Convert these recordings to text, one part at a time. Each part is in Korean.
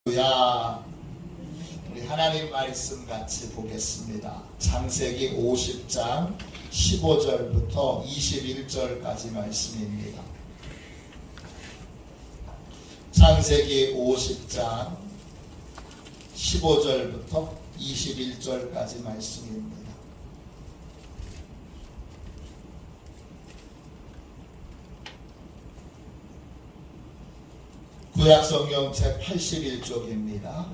야, 우리 하나님 말씀 같이 보겠습니다. 창세기 50장 15절부터 21절까지 말씀입니다. 창세기 50장 15절부터 21절까지 말씀입니다. 구약성경 책 81쪽입니다.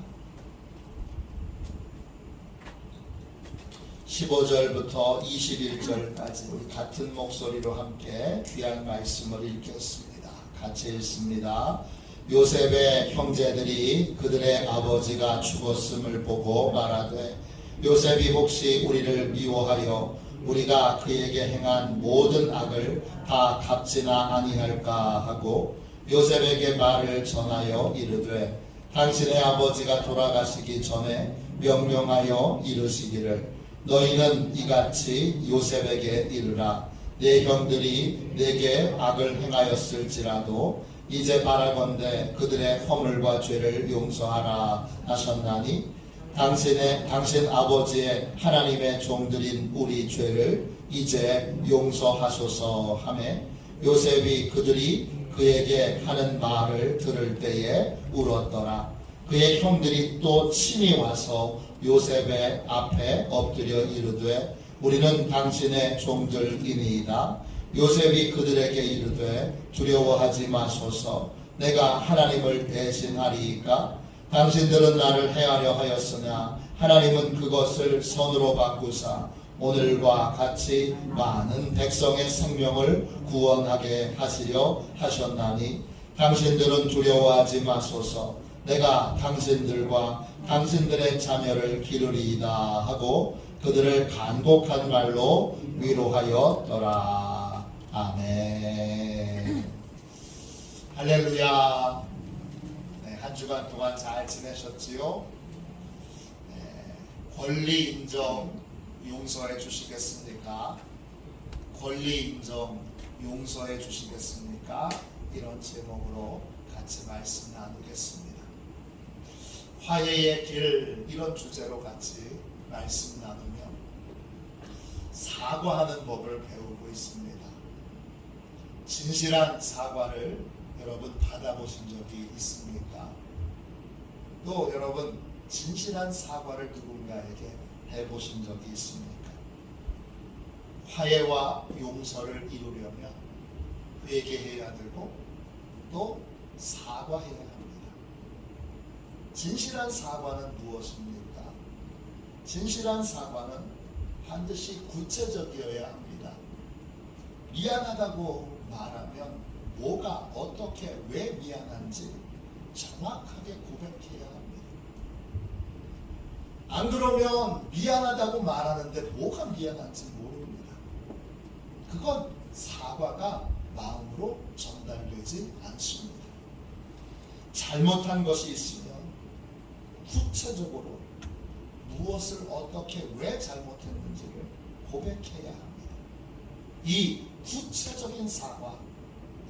15절부터 21절까지 우리 같은 목소리로 함께 귀한 말씀을 읽겠습니다. 같이 읽습니다. 요셉의 형제들이 그들의 아버지가 죽었음을 보고 말하되 요셉이 혹시 우리를 미워하여 우리가 그에게 행한 모든 악을 다 갚지나 아니할까 하고 요셉에게 말을 전하여 이르되 당신의 아버지가 돌아가시기 전에 명령하여 이르시기를 너희는 이같이 요셉에게 이르라 내 형들이 내게 악을 행하였을지라도 이제 바라건대 그들의 허물과 죄를 용서하라 하셨나니 당신 아버지의 하나님의 종들인 우리 죄를 이제 용서하소서 하매 요셉이 그들이 그에게 하는 말을 들을 때에 울었더라. 그의 형들이 또 친히 와서 요셉의 앞에 엎드려 이르되 우리는 당신의 종들이니이다. 요셉이 그들에게 이르되 두려워하지 마소서 내가 하나님을 대신하리이까 당신들은 나를 해하려 하였으나 하나님은 그것을 선으로 바꾸사 오늘과 같이 많은 백성의 생명을 구원하게 하시려 하셨나니 당신들은 두려워하지 마소서 내가 당신들과 당신들의 자녀를 기르리이다 하고 그들을 간곡한 말로 위로하였더라. 아멘. 할렐루야. 네, 한 주간 동안 잘 지내셨지요? 네, 권리 인정 용서해 주시겠습니까? 권리 인정 용서해 주시겠습니까? 이런 제목으로 같이 말씀 나누겠습니다. 화해의 길 이런 주제로 같이 말씀 나누며 사과하는 법을 배우고 있습니다. 진실한 사과를 여러분 받아보신 적이 있습니까? 또 여러분 진실한 사과를 누군가에게 해보신 적이 있습니까? 화해와 용서를 이루려면 회개해야 되고 또 사과해야 합니다. 진실한 사과는 무엇입니까? 진실한 사과는 반드시 구체적이어야 합니다. 미안하다고 말하면 뭐가 어떻게 왜 미안한지 정확하게 고백해야 합니다. 안 그러면 미안하다고 말하는데 뭐가 미안한지 모릅니다. 그건 사과가 마음으로 전달되지 않습니다. 잘못한 것이 있으면 구체적으로 무엇을 어떻게 왜 잘못했는지를 고백해야 합니다. 이 구체적인 사과,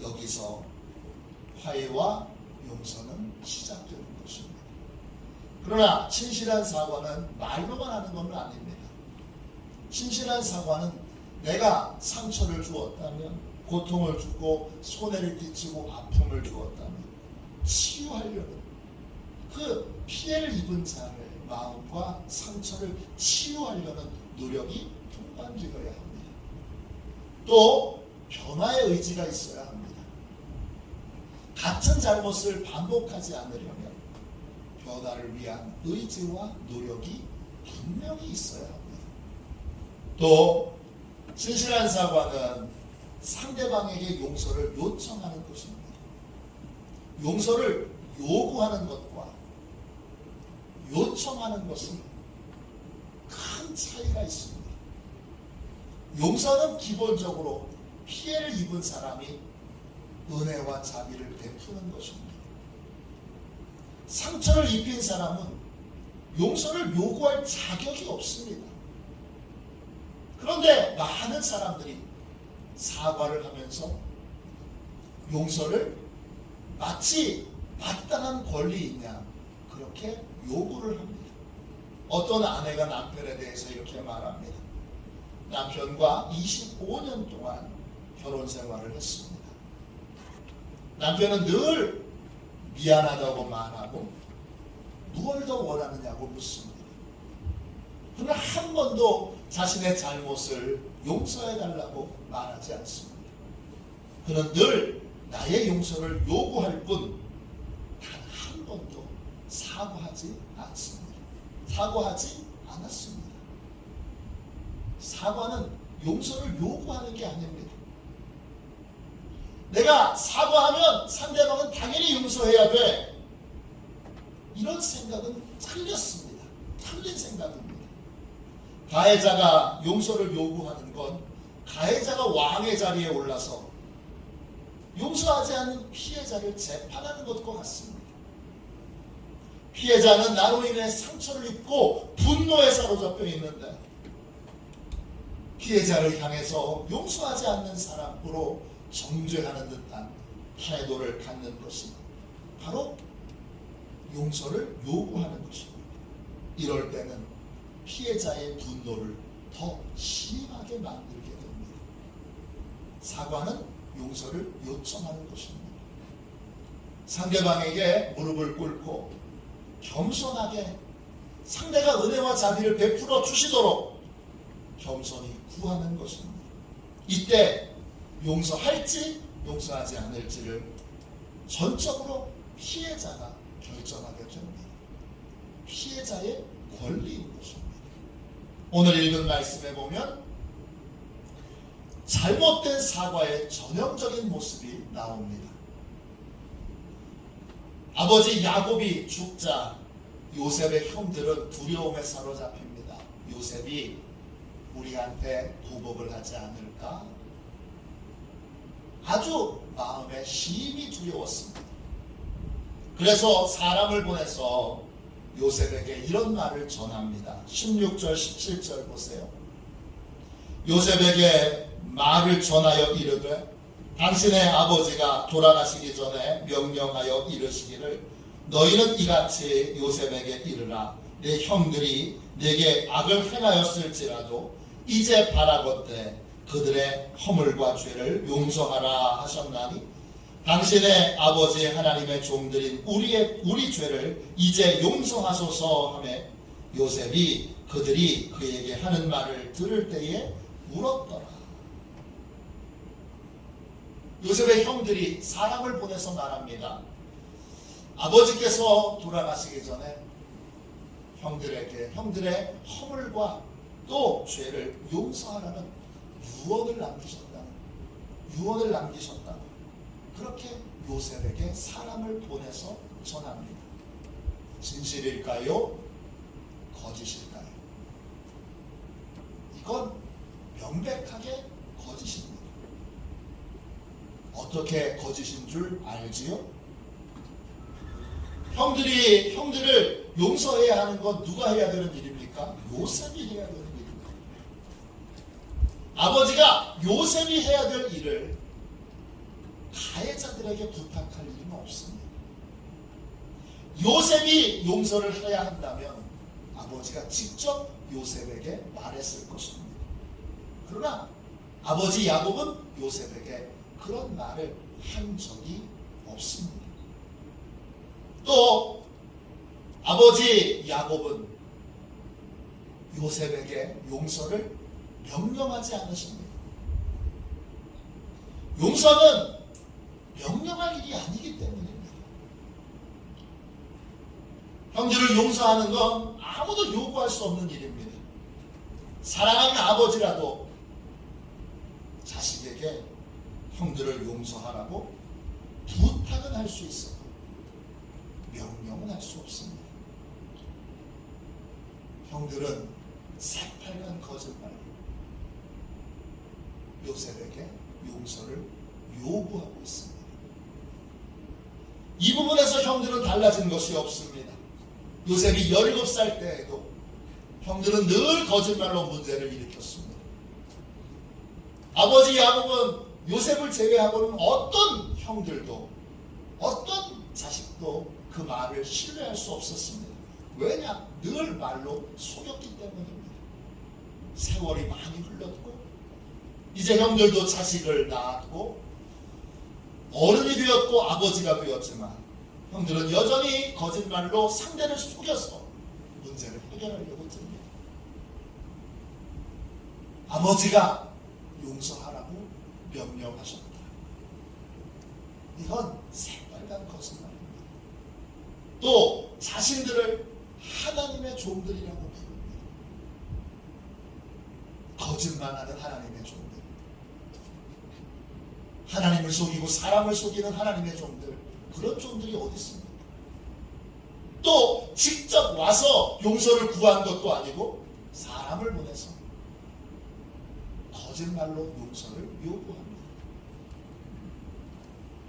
여기서 화해와 용서는 시작되는 것입니다. 그러나 진실한 사과는 말로만 하는 건 아닙니다. 진실한 사과는 내가 상처를 주었다면, 고통을 주고 손해를 끼치고 아픔을 주었다면 치유하려는 그 피해를 입은 자의 마음과 상처를 치유하려는 노력이 동반되어야 합니다. 또 변화의 의지가 있어야 합니다. 같은 잘못을 반복하지 않으려면 변화를 위한 의지와 노력이 분명히 있어야 합니다. 또 진실한 사과는 상대방에게 용서를 요청하는 것입니다. 용서를 요구하는 것과 요청하는 것은 큰 차이가 있습니다. 용서는 기본적으로 피해를 입은 사람이 은혜와 자비를 베푸는 것입니다. 상처를 입힌 사람은 용서를 요구할 자격이 없습니다. 그런데 많은 사람들이 사과를 하면서 용서를 마치 마땅한 권리 있냐 그렇게 요구를 합니다. 어떤 아내가 남편에 대해서 이렇게 말합니다. 남편과 25년 동안 결혼 생활을 했습니다. 남편은 늘 미안하다고 말하고 무엇을 더 원하느냐고 묻습니다. 그러나 한 번도 자신의 잘못을 용서해달라고 말하지 않습니다. 그는 늘 나의 용서를 요구할 뿐 단 한 번도 사과하지 않습니다. 사과하지 않았습니다. 사과는 용서를 요구하는 게 아닙니다. 내가 사과하면 상대방은 당연히 용서해야 돼. 이런 생각은 틀렸습니다. 틀린 생각입니다. 가해자가 용서를 요구하는 건 가해자가 왕의 자리에 올라서 용서하지 않는 피해자를 재판하는 것과 같습니다. 피해자는 나로 인해 상처를 입고 분노에 사로잡혀 있는데 피해자를 향해서 용서하지 않는 사람으로 정죄하는 듯한 태도를 갖는 것이 바로 용서를 요구하는 것입니다. 이럴 때는 피해자의 분노를 더 심하게 만들게 됩니다. 사과는 용서를 요청하는 것입니다. 상대방에게 무릎을 꿇고 겸손하게 상대가 은혜와 자비를 베풀어 주시도록 겸손히 구하는 것입니다. 이때 용서할지 용서하지 않을지를 전적으로 피해자가 결정하게 됩니다. 피해자의 권리인 것입니다. 오늘 읽은 말씀에 보면 잘못된 사과의 전형적인 모습이 나옵니다. 아버지 야곱이 죽자 요셉의 형들은 두려움에 사로잡힙니다. 요셉이 우리한테 보복을 하지 않을까? 아주 마음에 심히 두려웠습니다. 그래서 사람을 보내서 요셉에게 이런 말을 전합니다. 16절 17절 보세요. 요셉에게 말을 전하여 이르되 당신의 아버지가 돌아가시기 전에 명령하여 이르시기를 너희는 이같이 요셉에게 이르라. 내 형들이 내게 악을 행하였을지라도 이제 바라건대 그들의 허물과 죄를 용서하라 하셨나니 당신의 아버지 하나님의 종들인 우리 죄를 이제 용서하소서 하며 요셉이 그들이 그에게 하는 말을 들을 때에 울었더라. 요셉의 형들이 사람을 보내서 말합니다. 아버지께서 돌아가시기 전에 형들에게 형들의 허물과 또 죄를 용서하라는 유언을 남기셨다. 그렇게 요셉에게 사람을 보내서 전합니다. 진실일까요? 거짓일까요? 이건 명백하게 거짓입니다. 어떻게 거짓인 줄 알지요? 형들을 용서해야 하는 건 누가 해야 되는 일입니까? 요셉이 해야 되는 일입니다. 아버지가 요셉이 해야 될 일을 가해자들에게 부탁할 일은 없습니다. 요셉이 용서를 해야 한다면 아버지가 직접 요셉에게 말했을 것입니다. 그러나 아버지 야곱은 요셉에게 그런 말을 한 적이 없습니다. 또 아버지 야곱은 요셉에게 용서를 명령하지 않으십니다. 용서는 명령할 일이 아니기 때문입니다. 형제를 용서하는 건 아무도 요구할 수 없는 일입니다. 사랑하는 아버지라도 자식에게 형들을 용서하라고 부탁은 할 수 있어도 명령은 할 수 없습니다. 형들은 새빨간 거짓말로 요셉에게 용서를 요구하고 있습니다. 이 부분에서 형들은 달라진 것이 없습니다. 요셉이 17살 때에도 형들은 늘 거짓말로 문제를 일으켰습니다. 아버지 야곱은 요셉을 제외하고는 어떤 형들도 어떤 자식도 그 말을 신뢰할 수 없었습니다. 왜냐? 늘 말로 속였기 때문입니다. 세월이 많이 흘렀고 이제 형들도 자식을 낳았고 어른이 되었고 아버지가 되었지만 형들은 여전히 거짓말로 상대를 속여서 문제를 해결하려고 듭니다. 아버지가 용서하라고 명령하셨다. 이건 새빨간 거짓말입니다. 또 자신들을 하나님의 종들이라고 부릅니다. 거짓말하는 하나님의 종들. 하나님을 속이고 사람을 속이는 하나님의 종들. 그런 종들이 어디 있습니까? 또 직접 와서 용서를 구한 것도 아니고 사람을 보내서 거짓말로 용서를 요구합니다.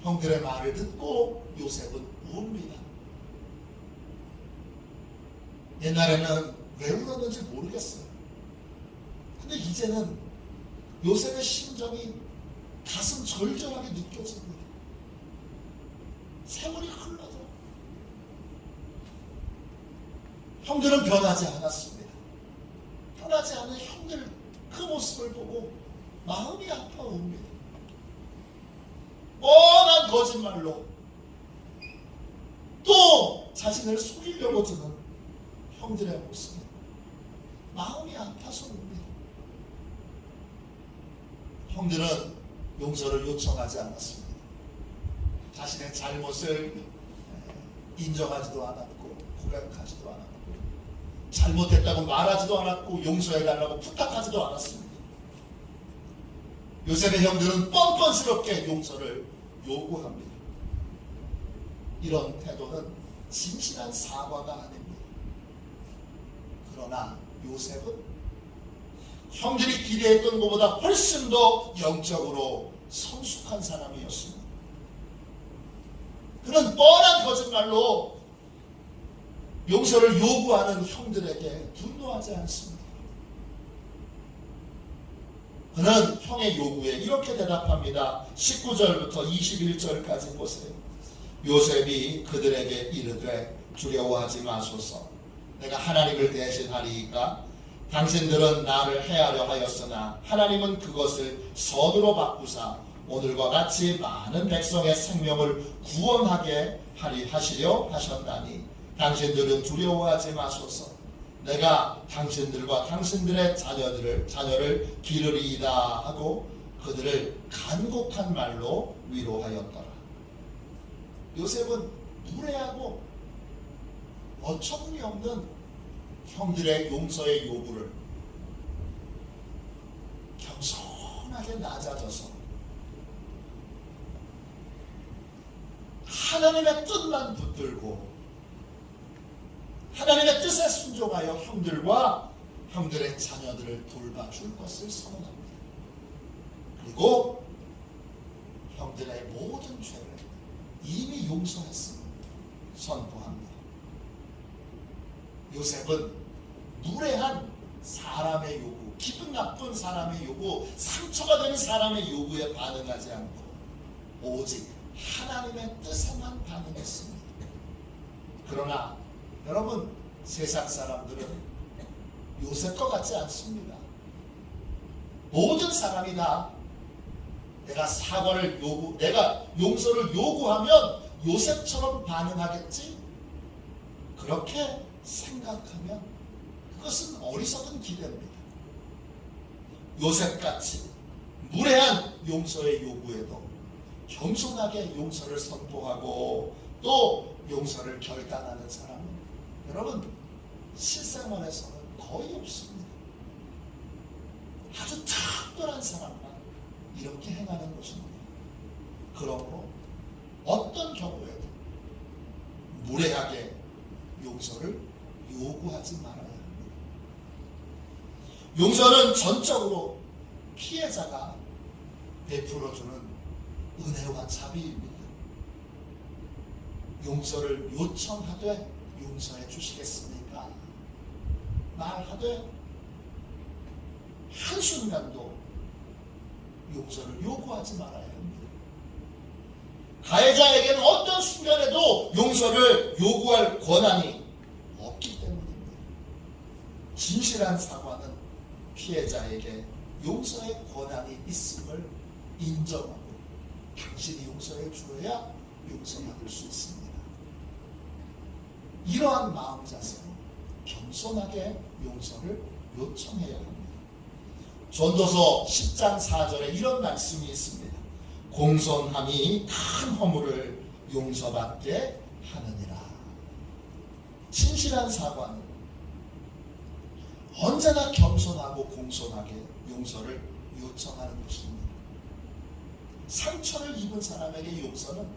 형들의 말을 듣고 요셉은 웁니다. 옛날에는 왜 울었는지 모르겠어요. 근데 이제는 요셉의 심정이 가슴 절절하게 느껴집니다. 세월이 흘러도 형들은 변하지 않았습니다. 변하지 않은 형들 그 모습을 보고 마음이 아파옵니다. 뻔한 거짓말로 또 자신을 속이려고 드는 형들의 모습, 마음이 아파서 옵니다. 형들은 용서를 요청하지 않았습니다. 자신의 잘못을 인정하지도 않았고 고백하지도 않았고 잘못했다고 말하지도 않았고 용서해달라고 부탁하지도 않았습니다. 요셉의 형들은 뻔뻔스럽게 용서를 요구합니다. 이런 태도는 진실한 사과가 아닙니다. 그러나 요셉은 형들이 기대했던 것보다 훨씬 더 영적으로 성숙한 사람이었습니다. 그는 뻔한 거짓말로 용서를 요구하는 형들에게 분노하지 않습니다. 그는 형의 요구에 이렇게 대답합니다. 19절부터 21절까지 보세요. 요셉이 그들에게 이르되 두려워하지 마소서. 내가 하나님을 대신하리이까. 당신들은 나를 해하려 하였으나 하나님은 그것을 선으로 바꾸사 오늘과 같이 많은 백성의 생명을 구원하게 하시려 하셨다니 당신들은 두려워하지 마소서. 내가 당신들과 당신들의 자녀를 기르리이다 하고 그들을 간곡한 말로 위로하였더라. 요셉은 무례하고 어처구니 없는 형들의 용서의 요구를 겸손하게 낮아져서 하나님의 뜻만 붙들고 하나님의 뜻에 순종하여 형들과 형들의 자녀들을 돌봐줄 것을 선언합니다. 그리고 형들의 모든 죄를 이미 용서했음을 선포합니다. 요셉은 무례한 사람의 요구, 기분 나쁜 사람의 요구, 상처가 되는 사람의 요구에 반응하지 않고 오직 하나님의 뜻에만 반응했습니다. 그러나 여러분, 세상 사람들은 요셉과 같지 않습니다. 모든 사람이 다 내가 용서를 요구하면 요셉처럼 반응하겠지? 그렇게 생각하면 그것은 어리석은 기대입니다. 요셉같이 무례한 용서의 요구에도 겸손하게 용서를 선포하고 또 용서를 결단하는 사람은 여러분 실생활에서는 거의 없습니다. 아주 특별한 사람만 이렇게 행하는 것입니다. 그러므로 어떤 경우에도 무례하게 용서를 요구하지 말아야 합니다. 용서는 전적으로 피해자가 베풀어주는 은혜와 자비입니다. 용서를 요청하되 용서해 주시겠습니까? 말하되 한순간도 용서를 요구하지 말아야 합니다. 가해자에게는 어떤 순간에도 아무도 용서를 요구할 권한이 없기 때문입니다. 진실한 사과는 피해자에게 용서의 권한이 있음을 인정하고 당신이 용서해 주어야 용서받을 수 있습니다. 이러한 마음 자세로 겸손하게 용서를 요청해야 합니다. 전도서 10장 4절에 이런 말씀이 있습니다. 공손함이 큰 허물을 용서받게 하느니라. 진실한 사과는 언제나 겸손하고 공손하게 용서를 요청하는 것입니다. 상처를 입은 사람에게 용서는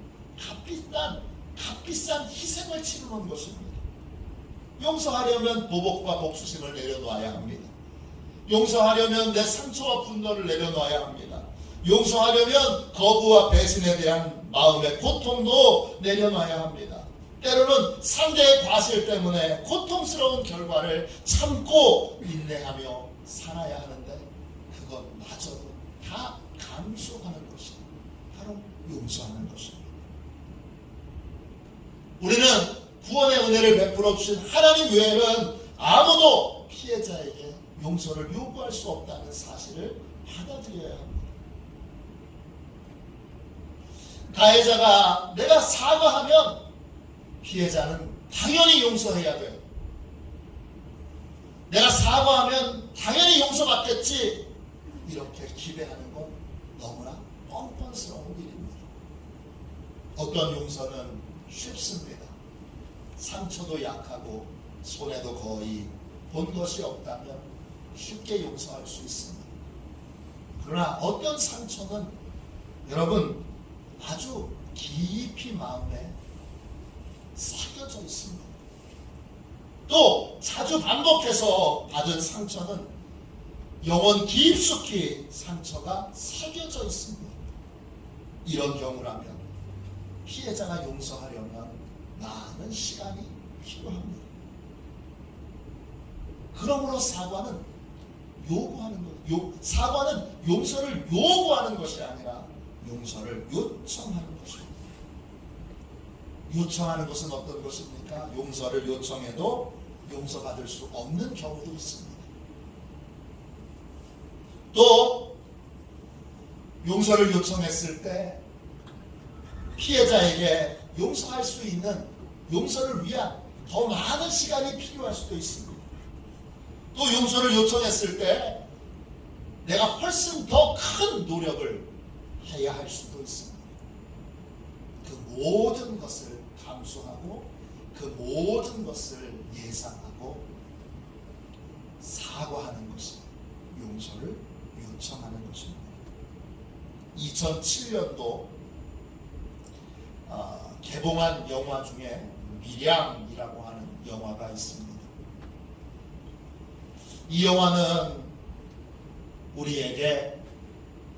값비싼 희생을 치르는 것입니다. 용서하려면 보복과 복수심을 내려놓아야 합니다. 용서하려면 내 상처와 분노를 내려놓아야 합니다. 용서하려면 거부와 배신에 대한 마음의 고통도 내려놔야 합니다. 때로는 상대의 과실 때문에 고통스러운 결과를 참고 인내하며 살아야 하는데 그것마저도 다 감수하는 것이 바로 용서하는 것입니다. 우리는 구원의 은혜를 베풀어 주신 하나님 외에는 아무도 피해자에게 용서를 요구할 수 없다는 사실을 받아들여야 합니다. 가해자가 내가 사과하면 피해자는 당연히 용서해야 돼요. 내가 사과하면 당연히 용서받겠지 이렇게 기대하는 건 너무나 뻔뻔스러운 일입니다. 어떤 용서는 쉽습니다. 상처도 약하고 손해도 거의 본 것이 없다면 쉽게 용서할 수 있습니다. 그러나 어떤 상처는 여러분 아주 깊이 마음에 새겨져 있습니다. 또 자주 반복해서 받은 상처는 영혼 깊숙이 상처가 새겨져 있습니다. 이런 경우라면 피해자가 용서하려면 많은 시간이 필요합니다. 그러므로 사과는 사과는 용서를 요구하는 것이 아니라 용서를 요청하는 것입니다. 요청하는 것은 어떤 것입니까? 용서를 요청해도 용서받을 수 없는 경우도 있습니다. 또 용서를 요청했을 때 피해자에게 용서할 수 있는 용서를 위한 더 많은 시간이 필요할 수도 있습니다. 또 용서를 요청했을 때 내가 훨씬 더 큰 노력을 해야 할 수도 있습니다. 그 모든 것을 감수하고 그 모든 것을 예상하고 사과하는 것이 용서를 요청하는 것입니다. 2007년도 개봉한 영화 중에 밀양이라고 하는 영화가 있습니다. 이 영화는 우리에게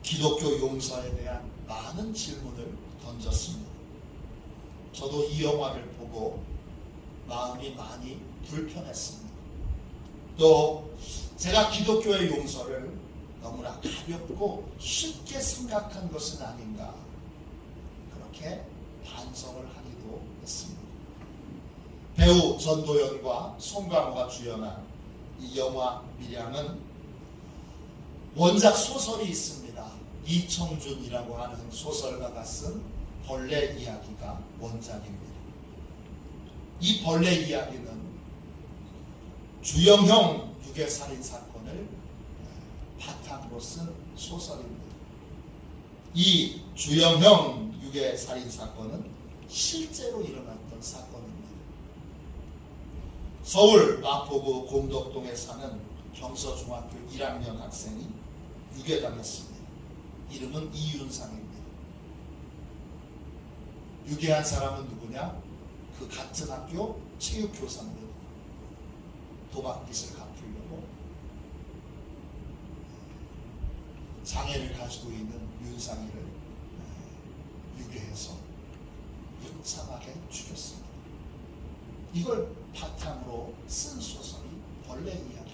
기독교 용서에 대한 많은 질문을 던졌습니다. 저도 이 영화를 보고 마음이 많이 불편했습니다. 또 제가 기독교의 용서를 너무나 가볍고 쉽게 생각한 것은 아닌가 그렇게 반성을 하기도 했습니다. 배우 전도연과 송강호가 주연한 이 영화 밀양은 원작 소설이 있습니다. 이청준이라고 하는 소설가가 쓴 벌레 이야기가 원작입니다. 이 벌레 이야기는 주영형 유괴살인 사건을 바탕으로 쓴 소설입니다. 이 주영형 유괴살인 사건은 실제로 일어났던 사건입니다. 서울 마포구 공덕동에 사는 경서중학교 1학년 학생이 유괴당했습니다. 이름은 이윤상입니다. 유괴한 사람은 누구냐? 그 같은 학교 체육교사입니다. 도박빚을 갚으려고 장애를 가지고 있는 윤상이를 유괴해서 무참하게 죽였습니다. 이걸 바탕으로 쓴 소설이 벌레 이야기입니다.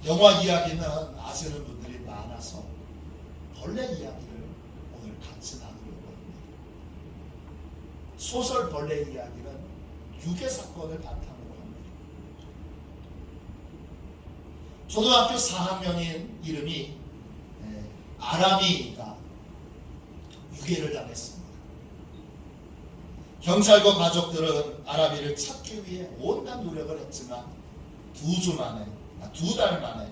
영화 이야기는 아시는 분들이 많아서 벌레 이야기를 오늘 같이 나누려고 합니다. 소설 벌레 이야기는 유괴 사건을 바탕으로 합니다. 초등학교 4학년인 이름이 아람이가 유괴를 당했습니다. 경찰과 가족들은 아람이를 찾기 위해 온갖 노력을 했지만 두 달 만에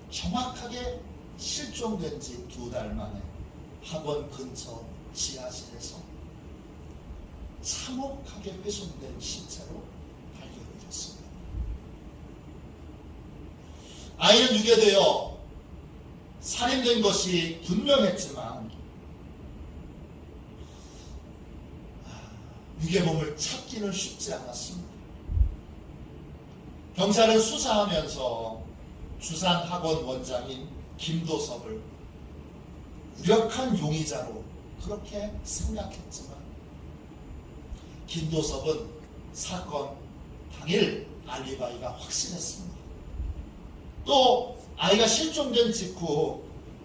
정확하게 실종된 지 2달 만에 학원 근처 지하실에서 참혹하게 훼손된 시체로 발견이 됐습니다. 아이는 유괴되어 살인된 것이 분명했지만 유괴범을 찾기는 쉽지 않았습니다. 경찰은 수사하면서 주산학원 원장인 김도섭을 유력한 용의자로 그렇게 생각했지만 김도섭은 사건 당일 알리바이가 확실했습니다. 또 아이가 실종된 직후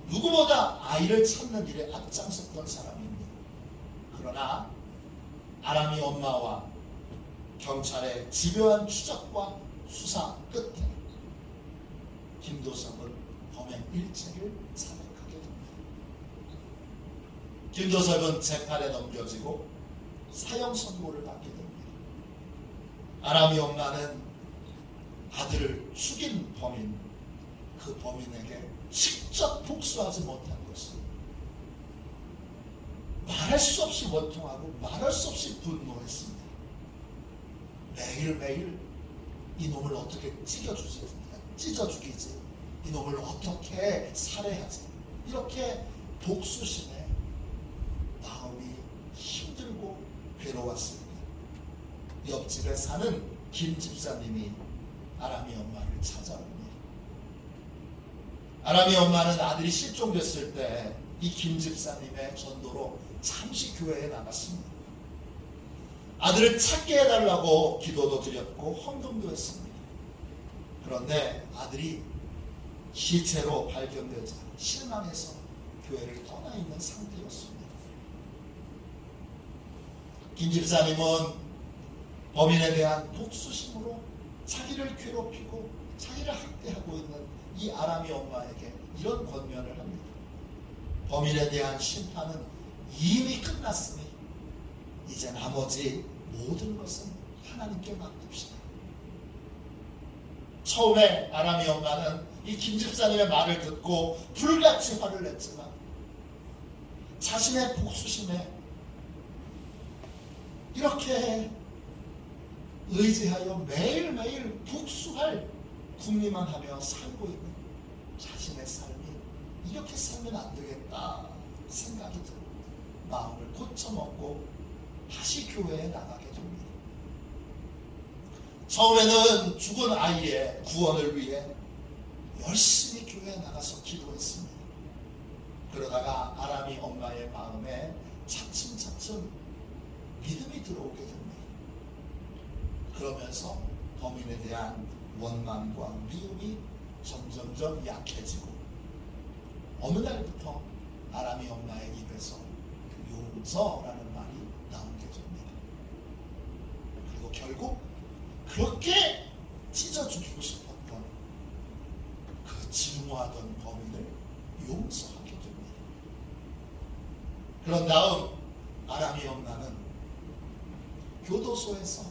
누구보다 아이를 찾는 일에 앞장섰던 사람입니다. 그러나 아람이 엄마와 경찰의 집요한 추적과 수사 끝에 김도섭은 범행 일체를 자백하게 됩니다. 김도섭은 재판에 넘겨지고 사형 선고를 받게 됩니다. 아람이 엄마는 아들을 죽인 범인, 그 범인에게 직접 복수하지 못한 것이 말할 수 없이 원통하고 말할 수 없이 분노했습니다. 매일매일 이놈을 어떻게 찢어 죽이지, 이놈을 어떻게 살해하지, 이렇게 복수심에 마음이 힘들고 괴로웠습니다. 옆집에 사는 김 집사님이 아람이 엄마를 찾아옵니다. 아람이 엄마는 아들이 실종됐을 때 이 김 집사님의 전도로 잠시 교회에 나갔습니다. 아들을 찾게 해달라고 기도도 드렸고 헌금도 했습니다. 그런데 아들이 시체로 발견되자 실망해서 교회를 떠나 있는 상태였습니다. 김 집사님은 범인에 대한 복수심으로 자기를 괴롭히고 자기를 학대하고 있는 이 아람이 엄마에게 이런 권면을 합니다. 범인에 대한 심판은 이미 끝났으니 이제 나머지 모든 것은 하나님께 맡깁시다. 처음에 아람이 엄마는 이 김 집사님의 말을 듣고 불같이 화를 냈지만 자신의 복수심에 이렇게 의지하여 매일매일 복수할 궁리만 하며 살고 있는 자신의 삶이 이렇게 살면 안 되겠다 생각이 들고 마음을 고쳐먹고 다시 교회에 나가게 됩니다. 처음에는 죽은 아이의 구원을 위해 열심히 교회에 나가서 기도했습니다. 그러다가 아람이 엄마의 마음에 차츰차츰 믿음이 들어오게 됩니다. 그러면서 범인에 대한 원망과 미움이 점점점 약해지고 어느 날부터 아람이 엄마의 입에서 용서라는 말이 나오게 됩니다. 그리고 결국 그렇게 찢어 죽이고 싶었던 그 증오하던 범인을 용서하게 됩니다. 그런 다음 아람이 엄마는 교도소에서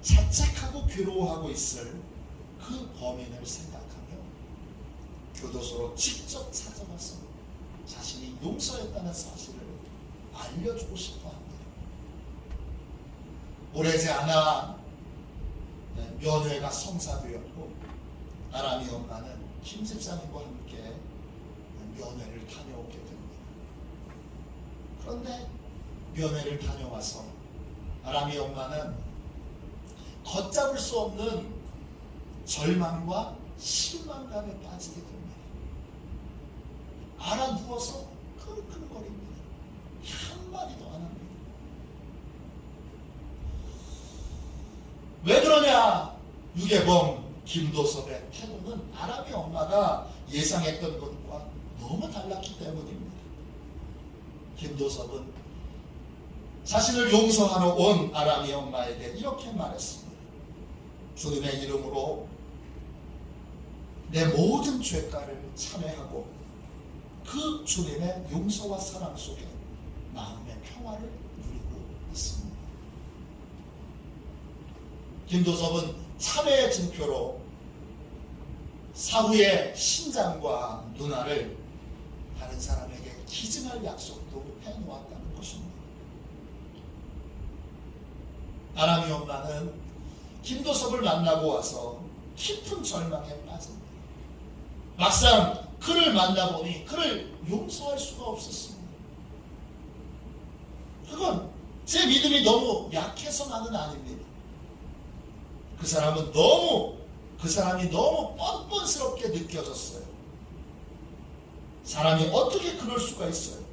자책하고 괴로워하고 있을 그 범인을 생각하며 교도소로 직접 찾아가서 자신이 용서했다는 사실을 알려주고 싶어 합니다. 오래지 않아 면회가 성사되었고 아람이 엄마는 김 집사님과 함께 면회를 다녀오게 됩니다. 그런데 면회를 다녀와서 아람이 엄마는 걷잡을 수 없는 절망과 실망감에 빠지게 됩니다. 알아 누워서 킁킁거립니다. 한마디도 안 합니다. 왜 그러냐? 유괴범 김도섭의 태도는 아람이 엄마가 예상했던 것과 너무 달랐기 때문입니다. 김도섭은 자신을 용서하러 온 아람의 엄마에게 이렇게 말했습니다. 주님의 이름으로 내 모든 죄가를 참회하고 그 주님의 용서와 사랑 속에 마음의 평화를 누리고 있습니다. 김도섭은 참회의 증표로 사후의 신장과 누나를 다른 사람에게 기증할 약속도 해놓았다는 것입니다. 아람의 엄마는 김도섭을 만나고 와서 깊은 절망에 빠집니다. 막상 그를 만나보니 그를 용서할 수가 없었습니다. 그건 제 믿음이 너무 약해서만은 아닙니다. 그 사람이 너무 뻔뻔스럽게 느껴졌어요. 사람이 어떻게 그럴 수가 있어요?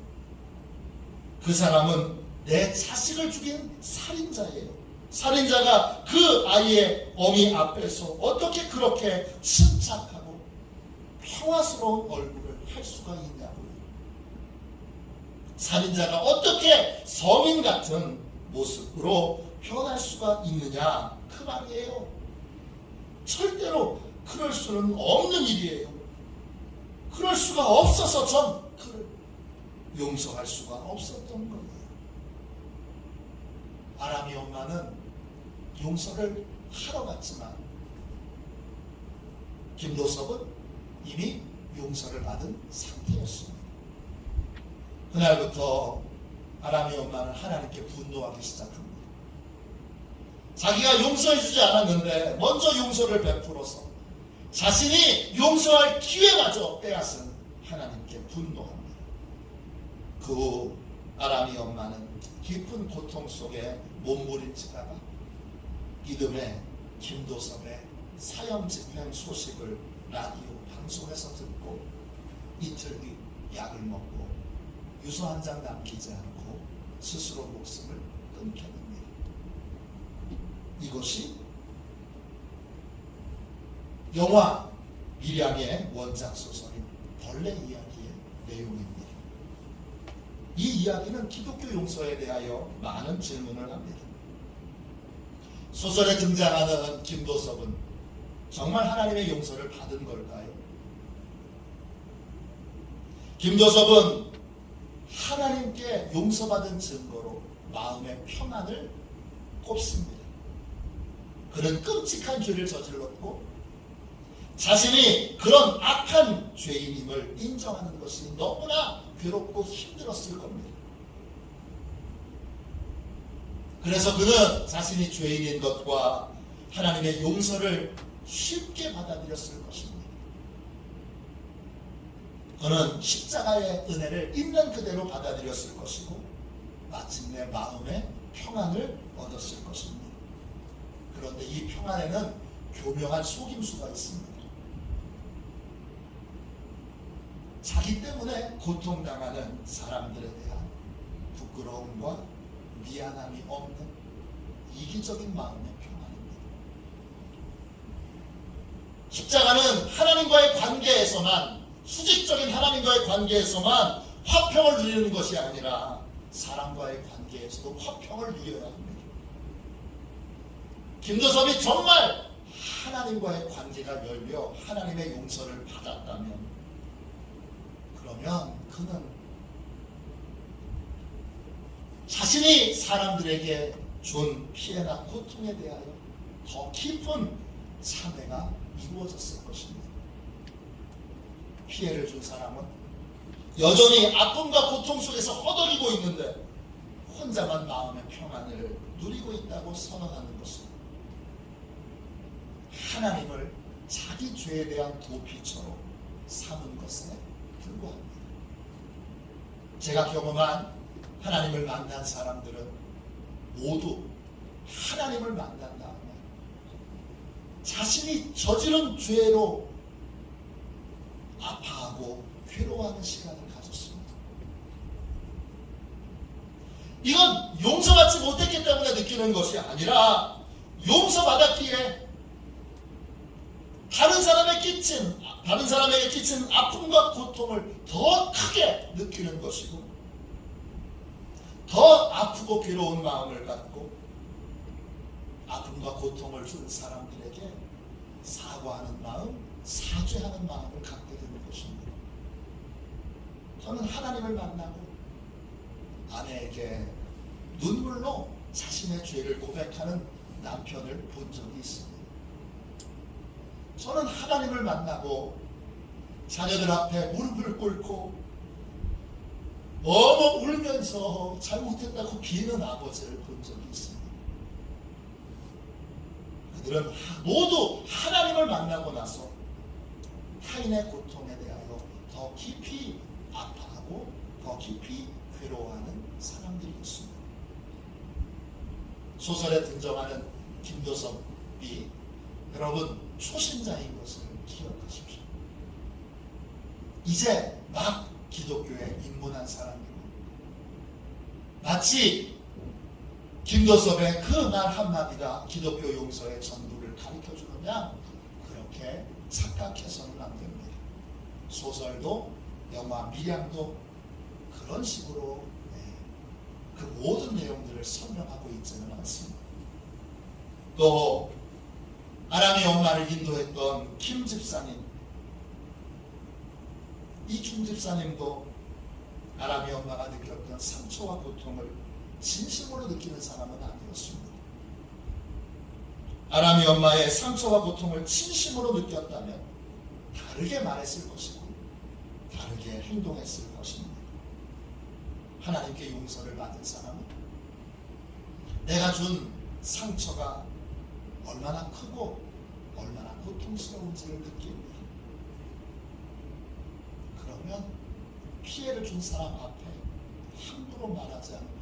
그 사람은 내 자식을 죽인 살인자예요. 살인자가 그 아이의 어미 앞에서 어떻게 그렇게 침착하고 평화스러운 얼굴을 할 수가 있냐고요. 살인자가 어떻게 성인 같은 모습으로 변할 수가 있느냐, 그 말이에요. 절대로 그럴 수는 없는 일이에요. 그럴 수가 없어서 전 그를 용서할 수가 없었던 거예요. 아람의 엄마는 용서를 하러 갔지만 김도섭은 이미 용서를 받은 상태였습니다. 그날부터 아람의 엄마는 하나님께 분노하기 시작합니다. 자기가 용서해주지 않았는데 먼저 용서를 베풀어서 자신이 용서할 기회마저 빼앗은 하나님께 분노합니다. 그 후 아람의 엄마는 깊은 고통 속에 몸부림치다가 이듬해 김도섭의 사형 집행 소식을 라디오 방송에서 듣고 이틀 뒤 약을 먹고 유서 한 장 남기지 않고 스스로 목숨을 끊게 됩니다. 이것이 영화 미량의 원작 소설인 벌레 이야기의 내용입니다. 이 이야기는 기독교 용서에 대하여 많은 질문을 합니다. 소설에 등장하는 김도섭은 정말 하나님의 용서를 받은 걸까요? 김도섭은 하나님께 용서받은 증거로 마음의 평안을 꼽습니다. 그는 끔찍한 죄를 저질렀고 자신이 그런 악한 죄인임을 인정하는 것이 너무나 괴롭고 힘들었을 겁니다. 그래서 그는 자신이 죄인인 것과 하나님의 용서를 쉽게 받아들였을 것입니다. 그는 십자가의 은혜를 있는 그대로 받아들였을 것이고 마침내 마음의 평안을 얻었을 것입니다. 그런데 이 평안에는 교묘한 속임수가 있습니다. 자기 때문에 고통당하는 사람들에 대한 부끄러움과 미안함이 없는 이기적인 마음의 평안입니다. 십자가는 하나님과의 관계에서만, 수직적인 하나님과의 관계에서만 화평을 누리는 것이 아니라 사람과의 관계에서도 화평을 누려야 합니다. 김도섭이 정말 하나님과의 관계가 열려 하나님의 용서를 받았다면, 그러면 그는 자신이 사람들에게 준 피해나 고통에 대하여 더 깊은 참회가 이루어졌을 것입니다. 피해를 준 사람은 여전히 아픔과 고통 속에서 허덕이고 있는데 혼자만 마음의 평안을 누리고 있다고 선언하는 것은 하나님을 자기 죄에 대한 도피처로 삼은 것에 불과합니다. 제가 경험한 하나님을 만난 사람들은 모두 하나님을 만난 다음에 자신이 저지른 죄로 아파하고 괴로워하는 시간을 가졌습니다. 이건 용서받지 못했기 때문에 느끼는 것이 아니라 용서받았기에 다른 사람에 끼친 다른 사람에게 끼친 아픔과 고통을 더 크게 느끼는 것이고, 더 아프고 괴로운 마음을 갖고 아픔과 고통을 준 사람들에게 사과하는 마음, 사죄하는 마음을 갖게 되는 것입니다. 저는 하나님을 만나고 아내에게 눈물로 자신의 죄를 고백하는 남편을 본 적이 있습니다. 저는 하나님을 만나고 자녀들 앞에 무릎을 꿇고 너무 울면서 잘못했다고 비는 아버지를 본 적이 있습니다. 그들은 모두 하나님을 만나고 나서 타인의 고통에 대하여 더 깊이 아파하고 더 깊이 괴로워하는 사람들이었습니다. 소설에 등장하는 김도섭이 여러분 초신자인 것을 기억하십시오. 이제 막 기독교에 입문한 사람이고, 마치 김도섭의 그 말 한마디가 기독교 용서의 전부를 가르쳐주느냐, 그렇게 착각해서는 안 됩니다. 소설도 영화 밀양도 그런 식으로 그 모든 내용들을 설명하고 있지는 않습니다. 또 아람의 엄마를 인도했던 김 집사님, 이 김 집사님도 아람의 엄마가 느꼈던 상처와 고통을 진심으로 느끼는 사람은 아니었습니다. 아람의 엄마의 상처와 고통을 진심으로 느꼈다면 다르게 말했을 것이고 다르게 행동했을 것입니다. 하나님께 용서를 받은 사람은 내가 준 상처가 얼마나 크고 얼마나 고통스러운지를 느낍니다. 그러면 피해를 준 사람 앞에 함부로 말하지 않고,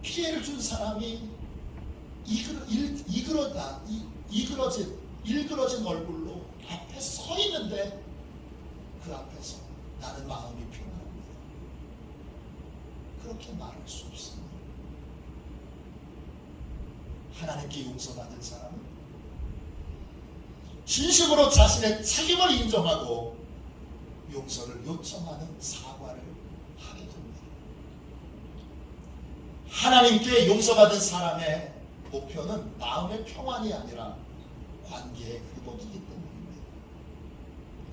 피해를 준 사람이 일그러진 얼굴로 앞에 서 있는데 그 앞에서 나는 마음이 평안합니다. 그렇게 말할 수 없습니다. 하나님께 용서받은 사람은 진심으로 자신의 책임을 인정하고 용서를 요청하는 사과를 하게 됩니다. 하나님께 용서받은 사람의 목표는 마음의 평안이 아니라 관계의 회복이기 때문입니다.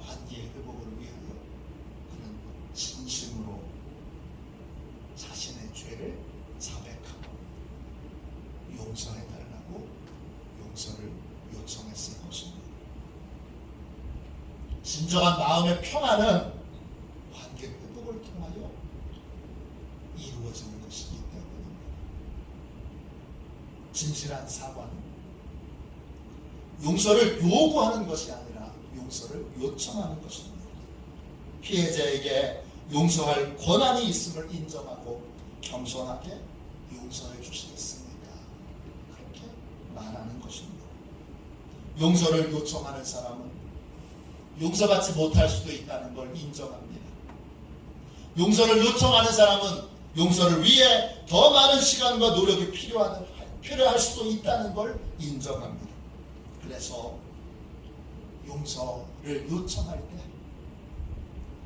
관계의 회복을 위하여 그는 진심으로 자신의 죄를 자백하고 용서해달라고 용서를 요청했을 것입니다. 진정한 마음의 평안은 관계 회복을 통하여 이루어지는 것이기 때문입니다. 진실한 사과는 용서를 요구하는 것이 아니라 용서를 요청하는 것입니다. 피해자에게 용서할 권한이 있음을 인정하고 겸손하게 용서해 주시겠습니까? 그렇게 말하는 것입니다. 용서를 요청하는 사람은 용서받지 못할 수도 있다는 걸 인정합니다. 용서를 요청하는 사람은 용서를 위해 더 많은 시간과 노력이 필요할 수도 있다는 걸 인정합니다. 그래서 용서를 요청할 때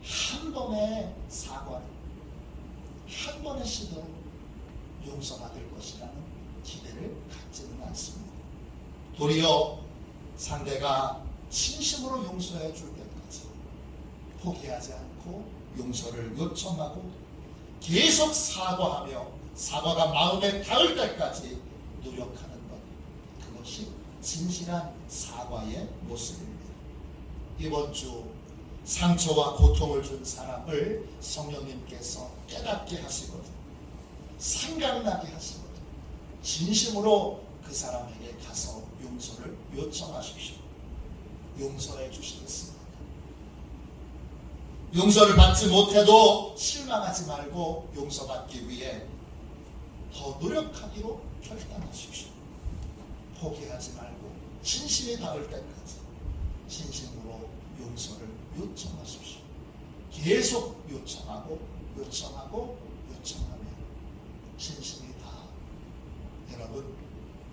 한 번의 사과를, 한 번의 시도로 용서받을 것이라는 기대를 갖지는 않습니다. 도리어 상대가 진심으로 용서해 줄 때까지 포기하지 않고 용서를 요청하고 계속 사과하며 사과가 마음에 닿을 때까지 노력하는 것, 그것이 진실한 사과의 모습입니다. 이번 주 상처와 고통을 준 사람을 성령님께서 깨닫게 하시거든, 생각나게 하시거든, 진심으로 그 사람에게 가서 용서를 요청하십시오. 용서해 주시겠습니다. 용서를 받지 못해도 실망하지 말고 용서받기 위해 더 노력하기로 결단하십시오. 포기하지 말고 진심이 닿을 때까지 진심으로 용서를 요청하십시오. 계속 요청하고 요청하면 진심이 다 여러분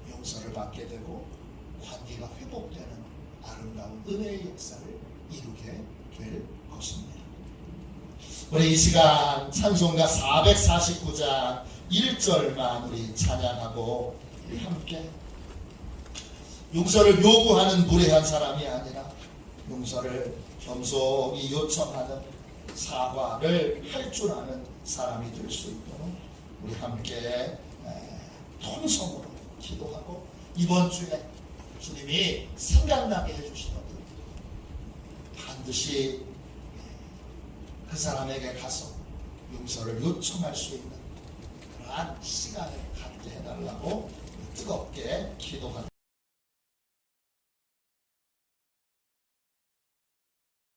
용서를 받게 되고 관계가 회복되는 아름다운 놀라운 은혜의 역사를 이루게 될 것입니다. 우리 이 시간 찬송가 449장 1절만 우리 찬양하고 우리 함께 용서를 요구하는 무례한 사람이 아니라 용서를 겸손히 요청하는 사과를 할 줄 아는 사람이 될 수 있도록 우리 함께 통성으로 기도하고 이번 주에 주님이 생각나게 해주시거든 반드시 그 사람에게 가서 용서를 요청할 수 있는 그러한 시간을 갖게 해달라고 뜨겁게 기도합니다.